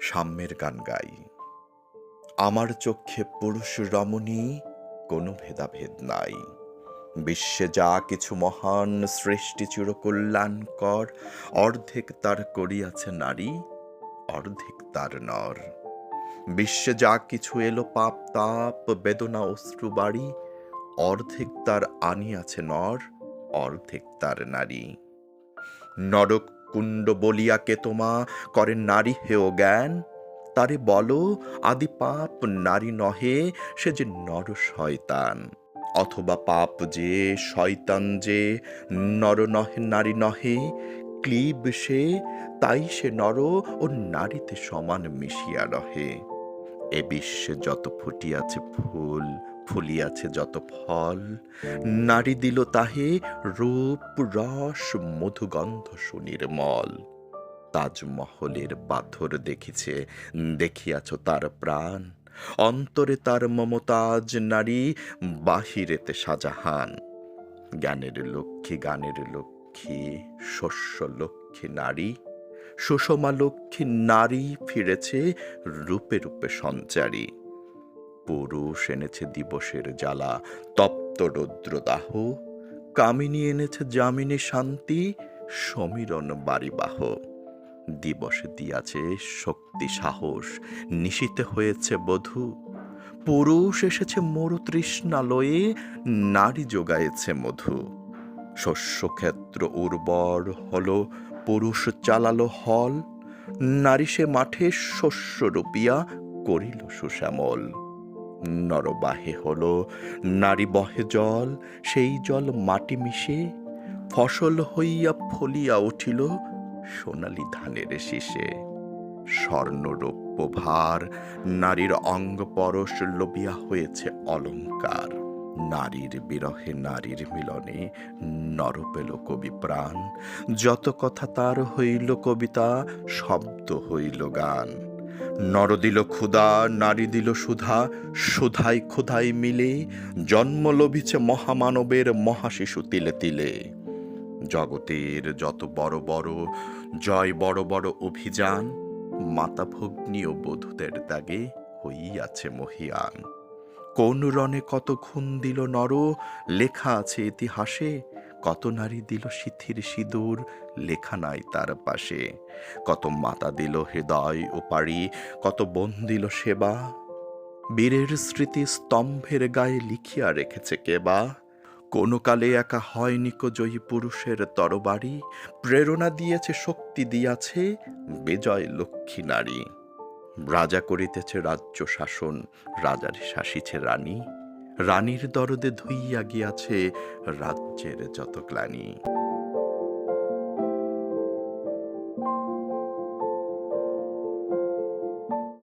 সাম্যের গান গাই। আমার চক্ষে পুরুষ রমণী কোনো ভেদাভেদ নাই। বিশ্বে যা কিছু মহান সৃষ্টি চিরকল্যাণকর, অর্ধেক তার করিয়াছে নারী, অর্ধেক তার নর। বিশ্বে যা কিছু এলো পাপ তাপ বেদনা অশ্রু বাড়ি, অর্ধেক তার আনিয়াছে নর, অর্ধেক তার নারী। নরক কুণ্ড বলিয়া কেতমা করে নারী হেয় জ্ঞান, তারে বলো আদি পাপ নারী নহে, সে যে নর শয়তান। অথবা পাপ যে শয়তান যে নর নহে নারী নহে, ক্লীব সে তাই সে নর ও নারীতে সমান মিশিয়া রহে। এ বিশ্বে যত ফুটিয়াছে ফুল, ফুলিয়াছে যত ফল, নারী দিল তাহে রূপ রস মধুগন্ধ সুনির্মল। তাজমহলের পাথর দেখিছে, দেখিয়াছ তার প্রাণ, অন্তরে তার মমতাজ নারী, বাহিরেতে শাহজাহান। জ্ঞানের লক্ষ্মী গানের লক্ষ্মী শস্য লক্ষ্মী নারী, সুষমা লক্ষ্মী নারী ফিরেছে রূপে রূপে সঞ্চারী। পুরুষ এনেছে দিবসের জ্বালা তপ্ত রৌদ্রদাহ, কামিনী এনেছে যামিনী শান্তি সমীরণ বাড়িবাহ। দিবসে দিয়াছে শক্তি সাহস, নিশীতে হয়েছে বধূ। পুরুষ এসেছে মরু তৃষ্ণালয়ে, নারী যোগায়েছে মধু। শস্যক্ষেত্র উর্বর হলো, পুরুষ চালালো হল, নারী সে মাঠে শস্য রুপিয়া করিল সুশ্যামল। নরবাহে হলো, নারী বহে জল, সেই জল মাটি মিশে ফসল হইয়া ফলিয়া উঠিল সোনালি ধানের শীষে। স্বর্ণরৌপ্য ভার নারীর অঙ্গ পরশ লবিয়া হয়েছে অলঙ্কার। নারীর বিরহে নারীর মিলনে নর পেল কবি প্রাণ, যত কথা তার হইল কবিতা, শব্দ হইল গান। নর দিল ক্ষুধা, নারী দিল সুধা, সুধাই ক্ষুধাই মিলে জন্ম লভিছে মহামানবের মহাশিশু তিলে তিলে। জগতের যত বড় বড় জয় বড় বড় অভিযান, মাতা ভগ্নী ও বধূদের ত্যাগে হইয়াছে মহীয়ান। কোন রণে কত খুন দিল নর, লেখা আছে ইতিহাসে, কত নারী দিল সিথির সিঁদুর, লেখা নাই তার পাশে। কত মাতা দিল হৃদয় ও পাড়ি, কত বোন দিল সেবা, বীরের স্মৃতি স্তম্ভের গায়ে লিখিয়া রেখেছে কেবা। কোন কালে একা হয়নি কো জয়ী পুরুষের তরবারি, প্রেরণা দিয়েছে শক্তি দিয়াছে বিজয় লক্ষ্মী নারী। রাজা করিতেছে রাজ্য শাসন, রাজার শাসিছে রানী, রানীর দরদে ধুইয়া গিয়াছে রাজ্যের যত গ্লানি।